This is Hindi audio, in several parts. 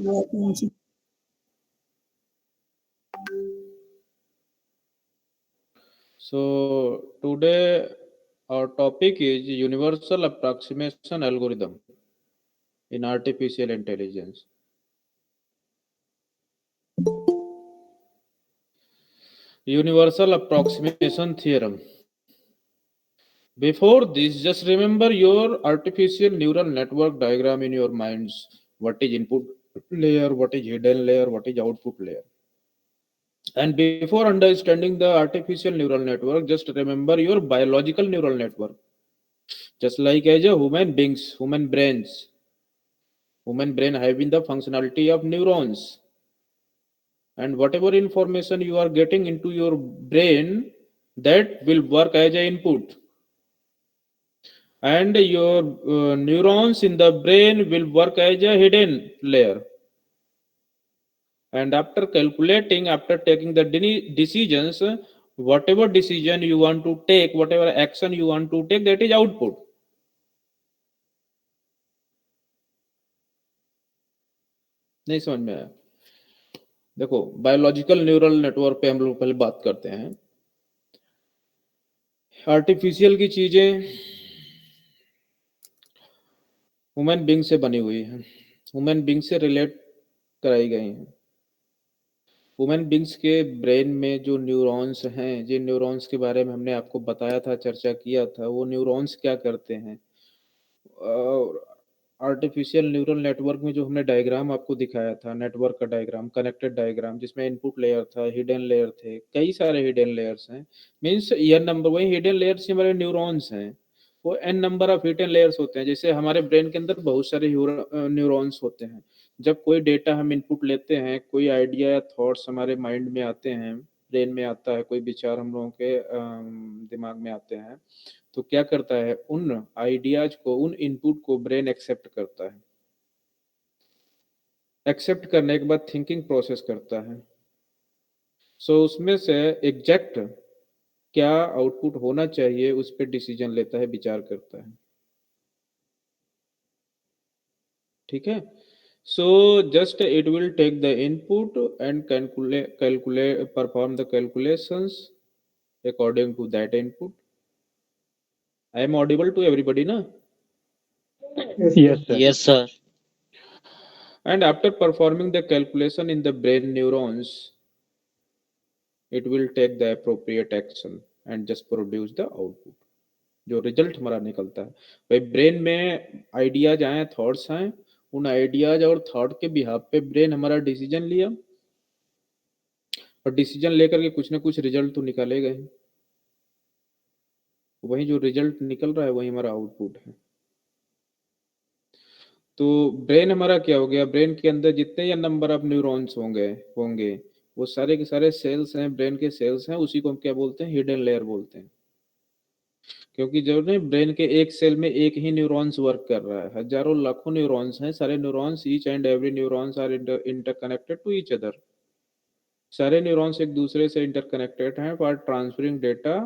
So today our topic is universal approximation algorithm in artificial intelligence. Universal approximation theorem. Before this, just remember your artificial neural network diagram in your minds. What is input layer, what is hidden layer, what is output layer. And before understanding the artificial neural network, just remember your biological neural network. Just like as a human beings, human brain having the functionality of neurons. And whatever information you are getting into your brain, that will work as an input. And your neurons in the brain will work as a hidden layer. And after calculating, after taking the decisions, whatever decision you want to take, whatever action you want to take, that is output. नहीं समझ में आया? देखो, बायोलॉजिकल न्यूरल नेटवर्क पे हम लोग पहले बात करते हैं. आर्टिफिशियल की चीजें ह्यूमन बींग से बनी हुई है, ह्यूमन बींग से रिलेट कराई गई हैं. ह्यूमन बींग्स के ब्रेन में जो न्यूरॉन्स हैं, जिन न्यूरॉन्स के बारे में हमने आपको बताया था, चर्चा किया था, वो न्यूरॉन्स क्या करते हैं. आर्टिफिशियल न्यूरल नेटवर्क में जो हमने डायग्राम आपको दिखाया था, नेटवर्क का डायग्राम, कनेक्टेड डायग्राम, जिसमें इनपुट लेयर था, हिडन लेयर थे, कई सारे हिडन लेयर्स हैं. मीन्स एन नंबर, वही हिडन लेयर्स हमारे न्यूरॉन्स हैं, वो N number of hidden layers होते हैं. जैसे हमारे ब्रेन के अंदर बहुत सारे न्यूरॉन्स होते हैं. जब कोई डेटा हम इनपुट लेते हैं, कोई आइडिया या थॉट्स हमारे माइंड में आते हैं, ब्रेन में आता है, कोई विचार हम लोगों के दिमाग में आते हैं, तो क्या करता है, उन आइडियाज को, उन इनपुट को ब्रेन एक्सेप्ट करता है. एक्सेप्ट करने के बाद थिंकिंग प्रोसेस करता है. सो उसमें से एग्जैक्ट क्या आउटपुट होना चाहिए उस पर डिसीजन लेता है, विचार करता है. ठीक है. So just it will take the input and calculate perform the calculations according to that input. I am audible to everybody ना? Yes, sir. Yes, sir. And after performing the calculation in the brain neurons, it will take the appropriate action and just produce the output. जो रिजल्ट हमारा निकलता है, भाई ब्रेन में आइडियाज आए, थॉट्स आए, उन आइडियाज और थॉट के बिहाफ पे ब्रेन हमारा डिसीजन लिया, और डिसीजन लेकर के कुछ ना कुछ रिजल्ट तो निकाले गए. वही जो रिजल्ट निकल रहा है वही हमारा आउटपुट है. तो ब्रेन हमारा क्या हो गया, ब्रेन के अंदर जितने या नंबर ऑफ न्यूरॉन्स होंगे वो सारे के सारे सेल्स हैं, ब्रेन के सेल्स हैं. उसी को हम क्या बोलते हैं, हिडन लेयर बोलते हैं. क्योंकि जब ने ब्रेन के एक सेल में एक ही न्यूरॉन्स वर्क कर रहा है, हजारों लाखों न्यूरॉन्स हैं, सारे neurons, each and every neurons are interconnected to each other. सारे न्यूरॉन्स एक दूसरे से इंटरकनेक्टेड हैं for transferring data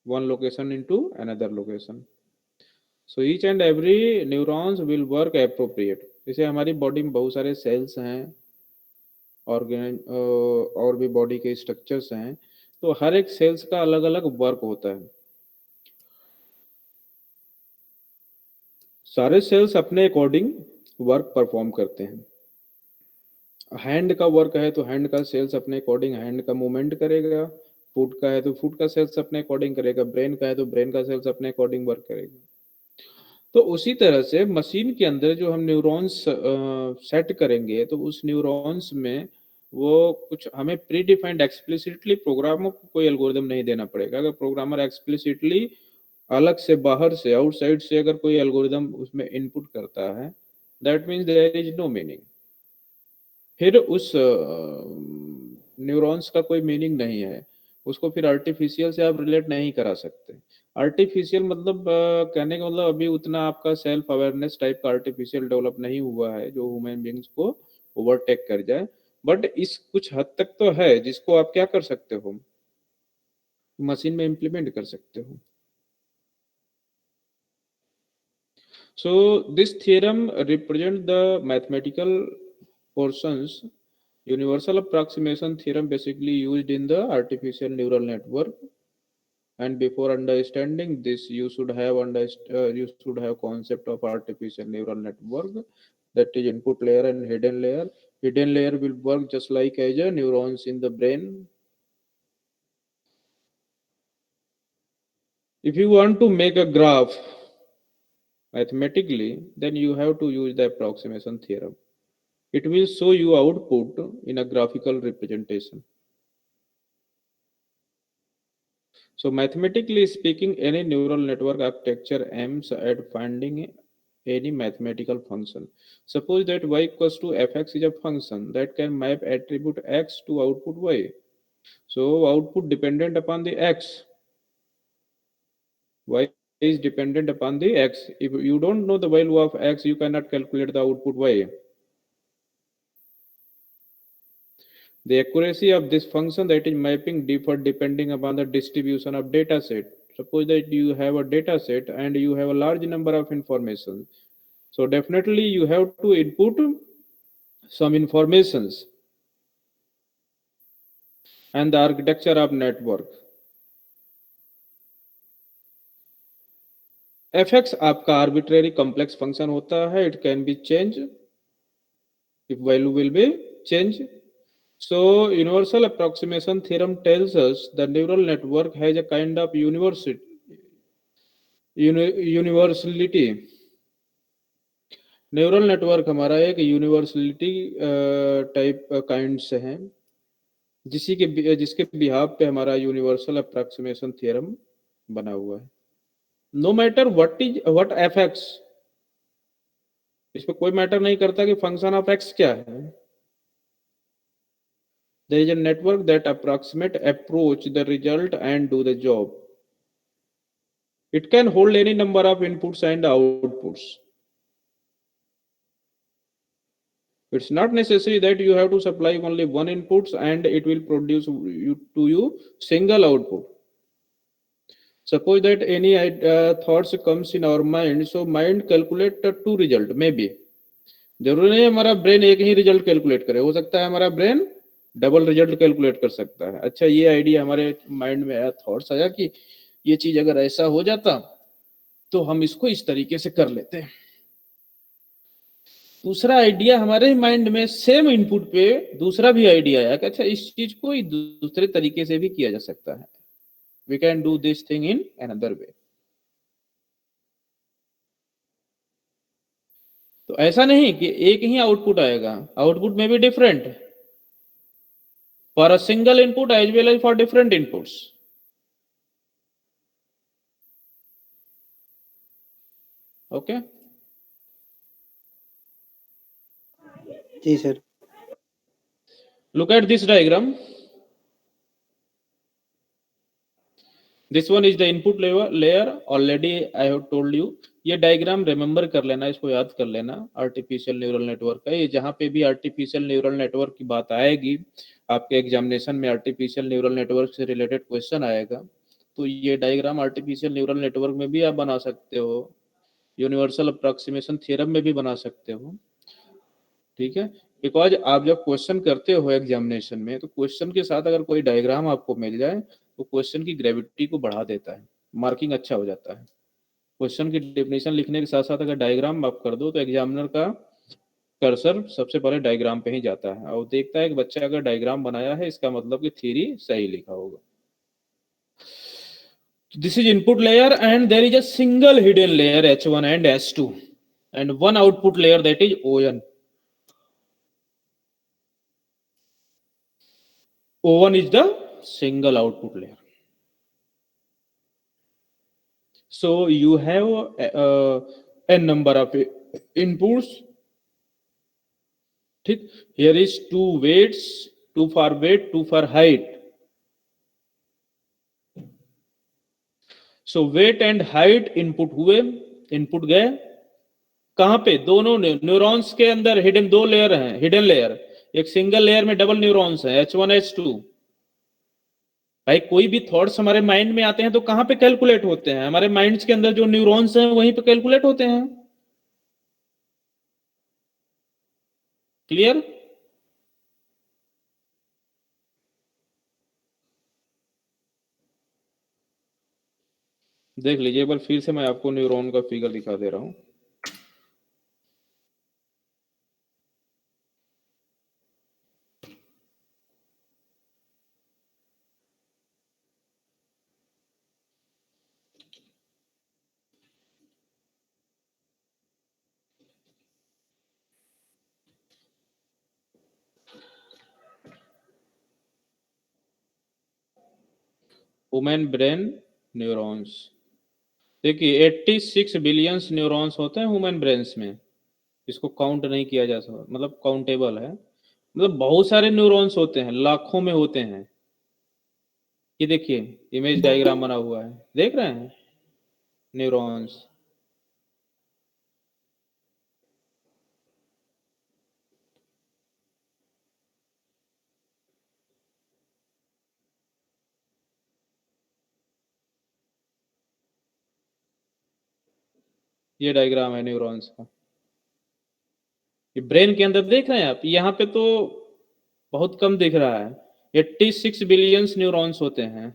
one location into another location. So each and every neurons will work appropriate. जैसे हमारी बॉडी में बहुत सारे सेल्स हैं, ऑर्गेन और भी बॉडी के स्ट्रक्चर्स हैं, तो हर एक सेल्स का अलग अलग वर्क होता है. सारे सेल्स अपने अकॉर्डिंग वर्क परफॉर्म करते हैं. हैंड का वर्क है तो हैंड का सेल्स अपने अकॉर्डिंग हैंड का मूवमेंट करेगा. फुट का है तो फुट का सेल्स अपने अकॉर्डिंग करेगा. ब्रेन का है तो ब्रेन का सेल्स अपने अकॉर्डिंग वर्क करेगा. तो उसी तरह से मशीन के अंदर जो हम न्यूरॉन्स सेट करेंगे, तो उस न्यूरॉन्स में वो कुछ हमें प्री डिफाइंड एक्सप्लिसिटली प्रोग्रामर को कोई एल्गोरिदम नहीं देना पड़ेगा. अगर प्रोग्रामर एक्सप्लिसिटली अलग से, बाहर से, आउटसाइड से अगर कोई एल्गोरिदम उसमें इनपुट करता है, that means there is no meaning. फिर उस न्यूरॉन्स का कोई मीनिंग नहीं है, उसको फिर आर्टिफिशियल से आप रिलेट नहीं करा सकते. आर्टिफिशियल मतलब कहने का मतलब अभी उतना आपका सेल्फ अवेयरनेस टाइप का आर्टिफिशियल डेवलप नहीं हुआ है जो ह्यूमन बींग्स को ओवरटेक कर जाए. बट इस कुछ हद तक तो है जिसको आप क्या कर सकते हो, मशीन में इंप्लीमेंट कर सकते हो. So this theorem represents the mathematical portions. Universal approximation theorem basically used in the artificial neural network. And before understanding this, you should have concept of artificial neural network, that is input layer and hidden layer. Hidden layer will work just like as a neurons in the brain. If you want to make a graph mathematically, then you have to use the approximation theorem. It will show you output in a graphical representation. So mathematically speaking, any neural network architecture aims at finding any mathematical function. Suppose that y equals to fx is a function that can map attribute x to output y. So output dependent upon the x. Y is dependent upon the x. If you don't know the value of x, you cannot calculate the output y. The accuracy of this function, that is mapping, differ depending upon the distribution of data set. Suppose that you have a data set and you have a large number of information. So definitely you have to input some informations and the architecture of network. fx आपका arbitrary complex function होता है. It can be changed if value will be changed. So universal approximation theorem tells us the neural network has a kind of universality. Neural network हमारा एक यूनिवर्सलिटी टाइप काइंड से है, जिसके बिहाफ पे हमारा यूनिवर्सल अप्रॉक्सीमेशन थ्योरम बना हुआ है. No matter what F X, इसमें कोई मैटर नहीं करता कि फंक्शन ऑफ एक्स क्या है. There is a network that approximate approach the result and do the job. It can hold any number of inputs and outputs. It's not necessary that you have to supply only one inputs and it will produce to you single output. Suppose that any thoughts comes in our mind, so mind calculate two result. Maybe जरूरी नहीं हमारा ब्रेन एक ही रिजल्ट कैलकुलेट करे, हो सकता है हमारा ब्रेन डबल रिजल्ट कैलकुलेट कर सकता है. अच्छा, ये आइडिया हमारे माइंड में आया, थॉट्स आया कि ये चीज अगर ऐसा हो जाता तो हम इसको इस तरीके से कर लेते हैं. दूसरा आइडिया हमारे माइंड में सेम इनपुट पे दूसरा भी आइडिया आया कि अच्छा इस चीज को दूसरे तरीके से भी किया जा सकता है. We can do this thing in another way. तो ऐसा नहीं कि एक ही आउटपुट आएगा, आउटपुट में भी different for a single input as well as for different inputs. Okay, जी sir. Look at this diagram. This one is the input layer. Already I have told you. ये डायग्राम रिमेंबर कर लेना, इसको याद कर लेना. आर्टिफिशियल न्यूरल नेटवर्क का, ये जहाँ पे भी आर्टिफिशियल न्यूरल नेटवर्क की बात आएगी आपके एग्जामिनेशन में, आर्टिफिशियल न्यूरल नेटवर्क से रिलेटेड क्वेश्चन आएगा, तो ये डायग्राम आर्टिफिशियल न्यूरल नेटवर्क में भी आप बना सकते हो, यूनिवर्सल अप्रॉक्सीमेशन थ्योरम में भी बना सकते हो. ठीक है, बिकॉज आप जब क्वेश्चन करते हो एग्जामिनेशन में, तो क्वेश्चन के साथ अगर कोई डायग्राम आपको मिल जाए तो क्वेश्चन की ग्रेविटी को बढ़ा देता है, मार्किंग अच्छा हो जाता है. क्वेश्चन की डेफिनेशन लिखने के साथ साथ अगर डायग्राम आप कर दो तो एग्जामिनर का कर्सर सबसे पहले डायग्राम पे ही जाता है और देखता है कि बच्चा अगर डायग्राम बनाया है इसका मतलब कि थ्योरी सही लिखा होगा. This is input layer and there is a single hidden layer H1 and H2 and one output layer that is O1. O1 is the single output layer. So you have n number of inputs. Here is two weights, two for weight, two for height. So weight and height input हुए, input गए कहां पे, दोनों न्यूरॉन्स के अंदर हिडन दो लेयर हैं, हिडन लेयर. एक सिंगल लेयर में डबल न्यूरॉन्स हैं H1 H2. भाई कोई भी थॉट्स हमारे माइंड में आते हैं तो कहां पे कैलकुलेट होते हैं, हमारे माइंड्स के अंदर जो न्यूरॉन्स हैं वहीं पे कैलकुलेट होते हैं. क्लियर? देख लीजिए एक बार फिर से मैं आपको न्यूरॉन का फिगर दिखा दे रहा हूं। ह्यूमन ब्रेन न्यूरॉन्स, देखिए 86 बिलियंस न्यूरॉन्स होते हैं ह्यूमन ब्रेन्स में। इसको काउंट नहीं किया जा सकता, मतलब काउंटेबल है, मतलब बहुत सारे न्यूरॉन्स होते हैं, लाखों में होते हैं। ये देखिए इमेज डायग्राम बना हुआ है, देख रहे हैं न्यूरॉन्स। ये डायग्राम है न्यूरॉन्स का। ये ब्रेन के अंदर देख रहे हैं आप, यहाँ पे तो बहुत कम दिख रहा है। 86 बिलियंस न्यूरॉन्स होते हैं,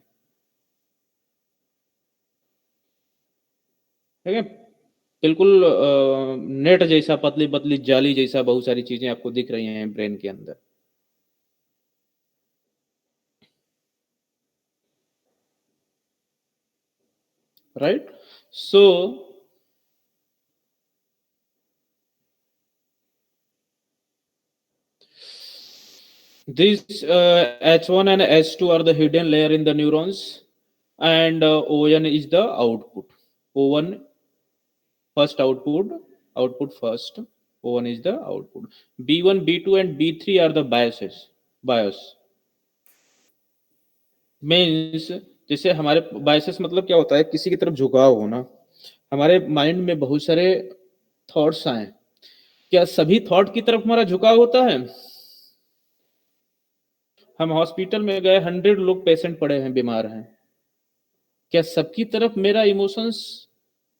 ठीक है। बिल्कुल नेट जैसा, पतली पतली जाली जैसा बहुत सारी चीजें आपको दिख रही हैं ब्रेन के अंदर। Right, so these H1 and H2 are the hidden layer in the neurons, and O1 is the output. O1 first output first. O1 is the output. B1, B2 and B3 are the biases. Bias means जैसे हमारे बायसेस मतलब क्या होता है, किसी की तरफ झुकाव होना। हमारे माइंड में बहुत सारे थॉट्स आए, क्या सभी थॉट की तरफ हमारा झुकाव होता है? हम हॉस्पिटल में गए, 100 लोग पेशेंट पड़े हैं, बीमार हैं, क्या सबकी तरफ मेरा इमोशंस,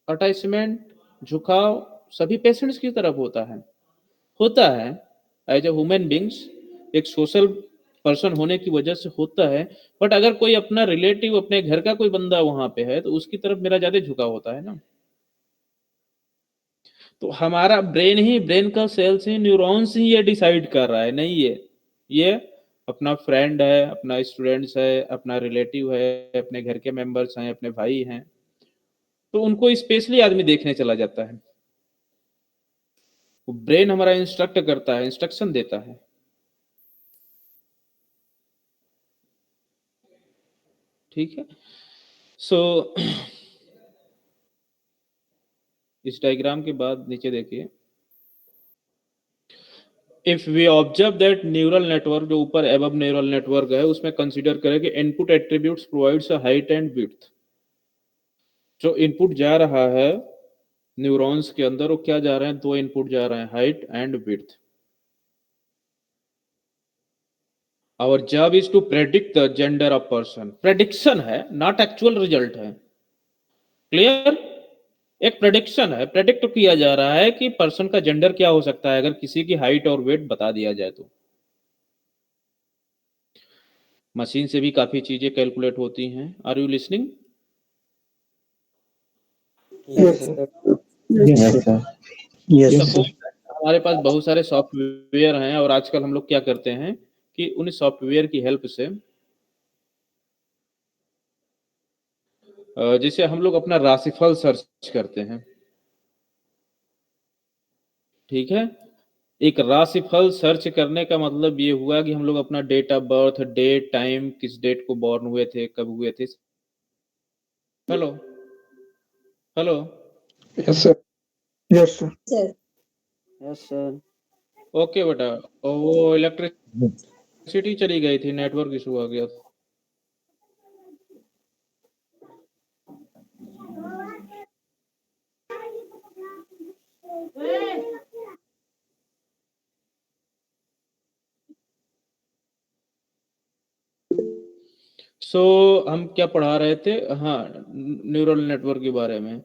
अटैचमेंट, झुकाव सभी पेशेंट्स की तरफ होता है? होता है। एज ए ह्यूमन बींग्स, एक सोशल पर्सन होने की वजह से होता है। बट अगर कोई अपना रिलेटिव, अपने घर का कोई बंदा वहां पे है, तो उसकी तरफ मेरा ज्यादा झुकाव होता है ना। तो हमारा ब्रेन ही, ब्रेन का सेल्स ही, न्यूरॉन्स ही ये डिसाइड कर रहा है, नहीं ये अपना फ्रेंड है, अपना स्टूडेंट्स है, अपना रिलेटिव है, अपने घर के मेंबर्स हैं, अपने भाई हैं, तो उनको स्पेशली आदमी देखने चला जाता है। ब्रेन हमारा इंस्ट्रक्ट करता है, इंस्ट्रक्शन देता है। ठीक है, सो इस डायग्राम के बाद नीचे देखिए, if we observe that neural network, जो ऊपर एबव न्यूरल नेटवर्क है, उसमें कंसीडर करें कि input attributes provides a height and width. जो इनपुट जा रहा है न्यूरॉन्स के अंदर, वो क्या जा रहे हैं? दो इनपुट जा रहे हैं, height and width. Our job is to predict the gender of person. Prediction है, नॉट एक्चुअल रिजल्ट है। क्लियर? एक प्रेडिक्शन है, प्रेडिक्ट किया जा रहा है कि पर्सन का जेंडर क्या हो सकता है अगर किसी की हाइट और वेट बता दिया जाए तो। मशीन से भी काफी चीजें कैलकुलेट होती हैं। Are you listening? Yes sir. Yes, sir. Yes sir. Suppose हमारे पास बहुत सारे सॉफ्टवेयर हैं, और आजकल हम लोग क्या करते हैं कि उन सॉफ्टवेयर की हेल्प से जैसे हम लोग अपना राशिफल सर्च करते हैं, ठीक है। एक राशिफल सर्च करने का मतलब ये हुआ कि हम लोग अपना date of birth, date, time, किस डेट को बॉर्न हुए थे, कब हुए थे। Hello, hello, Yes, sir. Yes sir. Yes sir. Okay बेटा। और वो इलेक्ट्रिसिटी चली गई थी, नेटवर्क इशू आ गया था। सो हम क्या पढ़ा रहे थे? हाँ, न्यूरल नेटवर्क के बारे में।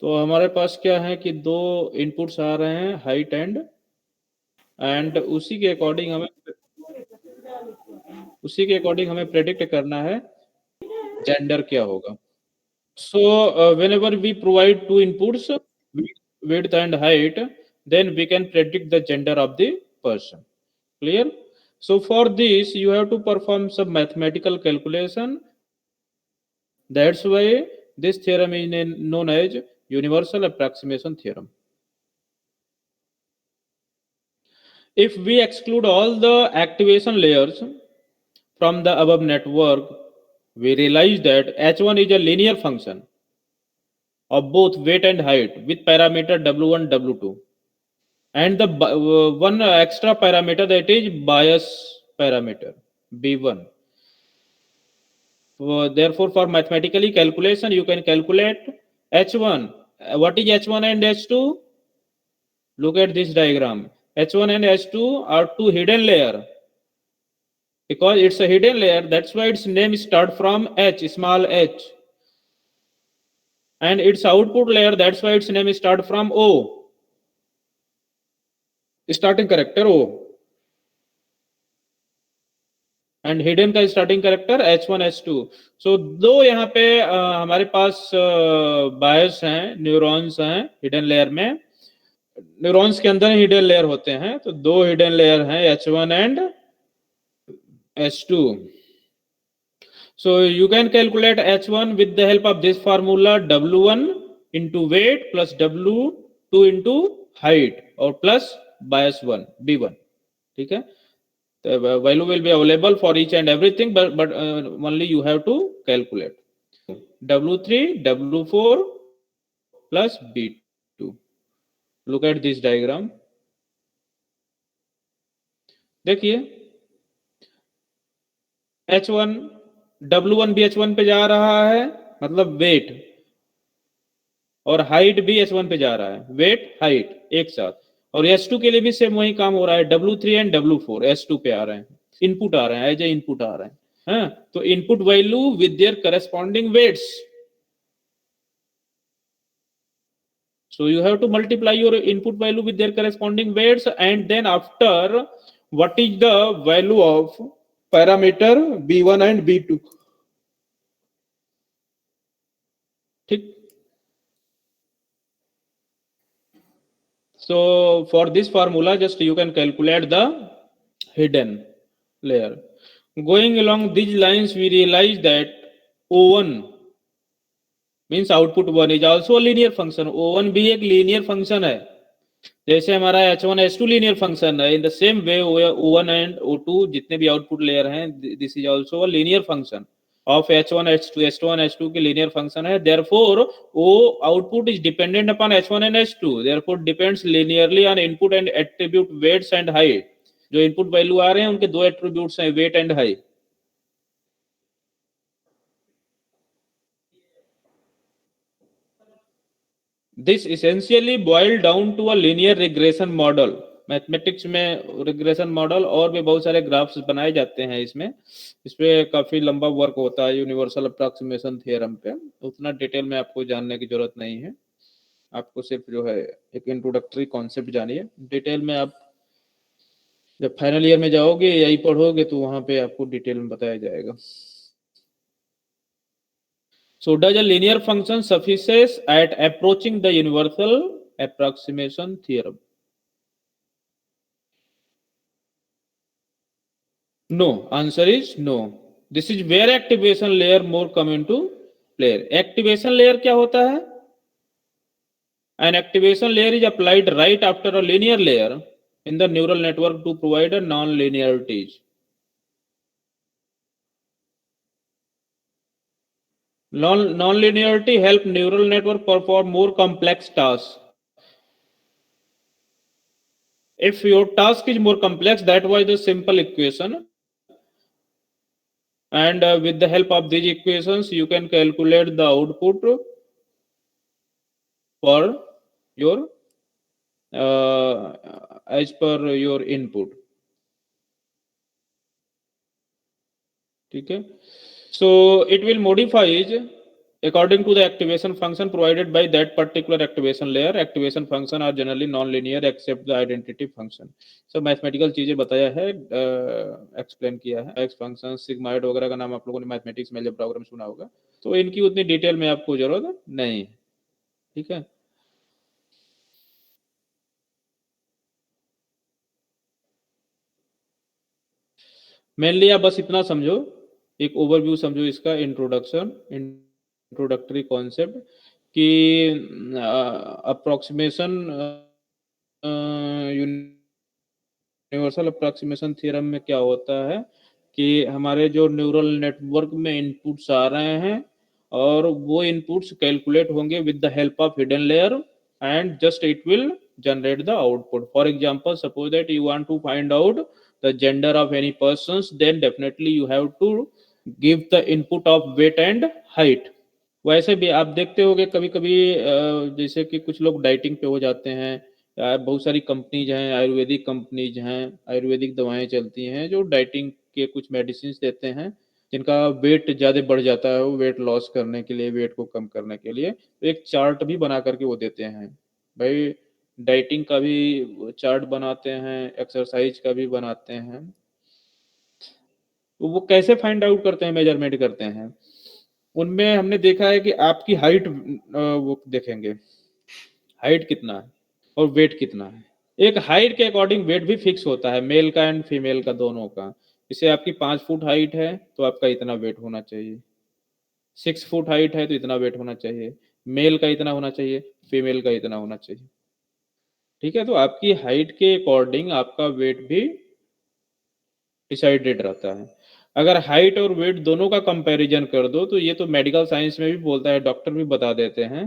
तो हमारे पास क्या है कि दो इनपुट्स आ रहे हैं, हाइट एंड एंड उसी के अकॉर्डिंग हमें प्रेडिक्ट करना है जेंडर क्या होगा. So whenever we provide two inputs, width and height, then we can predict the gender of the person. Clear? So for this, you have to perform some mathematical calculation. That's why this theorem is known as universal approximation theorem. If we exclude all the activation layers from the above network, we realize that H1 is a linear function of both weight and height with parameter W1, W2. And the one extra parameter, that is bias parameter, B1. Therefore, for mathematically calculation, you can calculate H1. What is H1 and H2? Look at this diagram. H1 and H2 are two hidden layer. Because it's a hidden layer, that's why its name starts from H, small h. And its output layer, that's why its name starts from O. Starting character O. And hidden का स्टार्टिंग कैरेक्टर H1 H2. सो दो यहाँ पे हमारे पास बायस हैं, न्यूरॉन्स हैं हिडन लेयर में. न्यूरॉन्स के अंदर हिडन लेयर होते हैं, तो दो हिडन लेयर हैं H1 and H2. So you can calculate H1 with the help of this formula W1 into weight plus W2 into height और प्लस बायस 1 B1. ठीक है. The value will be available for each and everything, but only you have to calculate W3 W4 plus B2. Look at this diagram. देखिए H1 W1 भी H1 पे जा रहा है, मतलब वेट, और हाइट भी H1 पे जा रहा है, वेट हाइट एक साथ. और S2 के लिए भी सेम वही काम हो रहा है. W3 एंड W4 S2 पे आ रहे हैं, इनपुट आ रहे हैं, एज ए इनपुट आ रहे हैं. हाँ, तो input value with their corresponding weights. So you have to multiply your input value with their corresponding weights, and then after, what is the value of parameter B1 and B2. ठीक. So for this formula, just you can calculate the hidden layer. Going along these lines, we realize that O1 means output 1 is also a linear function. O1 भी एक linear function है, जैसे हमारा H1 H2 linear function है. In the same way, O1 and O2 जितने भी output layer हैं, this is also a linear function of H1 H2. H1 H2 की linear function है. Therefore, O output is dependent upon H1 and H2. Therefore, depends linearly on input and attribute weights and height. जो input value आ रहे हैं उनके दो attributes हैं, weight and height. This essentially boiled down to a linear regression model. Mathematics में रिग्रेशन मॉडल और भी बहुत सारे ग्राफ्स बनाए जाते हैं. इस पे काफी लंबा वर्क होता है यूनिवर्सल अप्रॉक्सीमेशन थ्योरम पे. उतना डिटेल में आपको जानने की जरूरत नहीं है, आपको सिर्फ जो है एक इंट्रोडक्टरी कॉन्सेप्ट जानिए. डिटेल में आप जब फाइनल ईयर में जाओगे यही पढ़ोगे तो वहां पे आपको डिटेल में बताया जाएगा. So does a linear function suffices at approaching the universal approximation theorem? No. Answer is no. This is where activation layer more come into play. Activation layer क्या होता है? An activation layer is applied right after a linear layer in the neural network to provide a non-linearities. Non-linearity help neural network perform more complex tasks. If your task is more complex, that was the simple equation. And with the help of these equations, you can calculate the output for your as per your input. ठीक है. So it will modifies According to the activation function provided by that particular activation layer, activation function are generally non-linear except the identity function. सब मैथमेटिकल चीजें बताया है, एक्सप्लेन किया है। एक्स फंक्शन, सिग्माइड वगैरह का नाम आप लोगों ने मैथमेटिक्स में अलजेब्रा वगैरह में सुना होगा, तो इनकी उतनी डिटेल में आपको जरूरत नहीं है। ठीक है, मेनली आप बस इतना समझो, एक ओवरव्यू समझो इसका, इंट्रोडक्टरी कॉन्सेप्ट कि अप्रोक्सीमेशन यूनिवर्सल अप्रोक्सीमेशन थ्योरम में क्या होता है कि हमारे जो न्यूरल नेटवर्क में इनपुट्स आ रहे हैं और वो इनपुट्स कैलकुलेट होंगे with the help of hidden layer and just it will generate the output. For example, suppose that you want to find out the gender of any persons, then definitely you have to give the input of weight and height. वैसे भी आप देखते होंगे कभी कभी जैसे कि कुछ लोग डाइटिंग पे हो जाते हैं, बहुत सारी कंपनीज हैं, आयुर्वेदिक कंपनीज हैं, आयुर्वेदिक दवाएं चलती हैं जो डाइटिंग के कुछ मेडिसिन देते हैं जिनका वेट ज़्यादा बढ़ जाता है, वो वेट लॉस करने के लिए, वेट को कम करने के लिए एक चार्ट भी बना करके वो देते हैं। भाई डाइटिंग का भी चार्ट बनाते हैं, एक्सरसाइज का भी बनाते हैं। तो वो कैसे फाइंड आउट करते हैं, मेजरमेंट करते हैं, उनमें हमने देखा है कि आपकी हाइट वो देखेंगे, हाइट कितना है और वेट कितना है। एक हाइट के अकॉर्डिंग वेट भी फिक्स होता है, मेल का एंड फीमेल का दोनों का। जैसे आपकी 5 फुट हाइट है तो आपका इतना वेट होना चाहिए, 6 फुट हाइट है तो इतना वेट होना चाहिए, मेल का इतना होना चाहिए, फीमेल का इतना होना चाहिए। ठीक है, तो आपकी हाइट के अकॉर्डिंग आपका वेट भी डिसाइडेड रहता है। अगर हाइट और वेट दोनों का कंपैरिजन कर दो तो ये तो मेडिकल साइंस में भी बोलता है, डॉक्टर भी बता देते हैं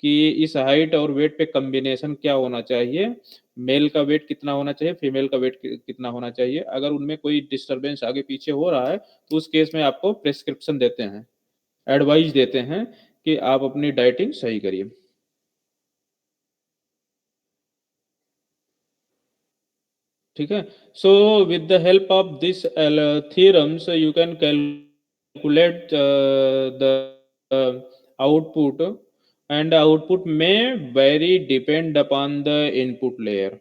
कि इस हाइट और वेट पे कॉम्बिनेशन क्या होना चाहिए, मेल का वेट कितना होना चाहिए, फीमेल का वेट कितना होना चाहिए। अगर उनमें कोई डिस्टरबेंस आगे पीछे हो रहा है तो उस केस में आपको प्रिस्क्रिप्शन देते हैं, एडवाइस देते हैं कि आप अपनी डाइटिंग सही करिए। ठीक है, so with the help of this theorems you can calculate the output, and output may vary depend upon the input layer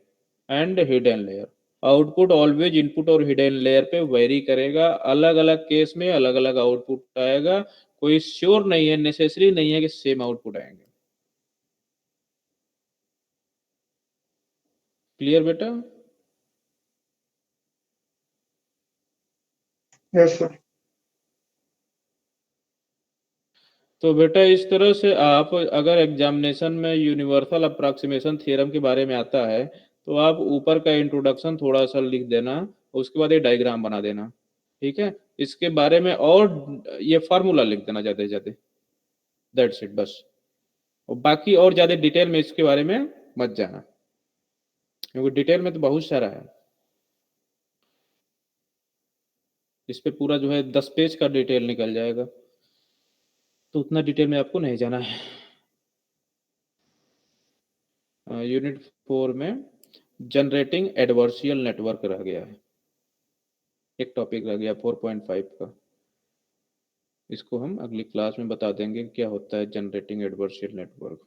and hidden layer. Output always input और हिडन लेयर पे वेरी करेगा, अलग अलग केस में अलग अलग आउटपुट आएगा, कोई श्योर नहीं है, नेसेसरी नहीं है कि सेम आउटपुट आएंगे। क्लियर बेटा? Yes, sir. तो बेटा इस तरह से आप अगर एग्जामिनेशन में यूनिवर्सल अप्रोक्सीमेशन थ्योरम के बारे में आता है तो आप ऊपर का इंट्रोडक्शन थोड़ा सा लिख देना, उसके बाद ये डायग्राम बना देना। ठीक है, इसके बारे में और ये फार्मूला लिख देना ज़्यादा से ज़्यादा, दैट्स इट बस। और बाकी और ज़्यादा डिटेल में इसके बारे में मत जाना, क्योंकि डिटेल में तो बहुत सारा है, इस पे पूरा जो है 10 पेज का डिटेल निकल जाएगा, तो उतना डिटेल में आपको नहीं जाना है। यूनिट 4 में जनरेटिंग एडवर्शियल नेटवर्क रह गया है, एक टॉपिक रह गया 4.5 का। इसको हम अगली क्लास में बता देंगे क्या होता है जनरेटिंग एडवर्शियल नेटवर्क।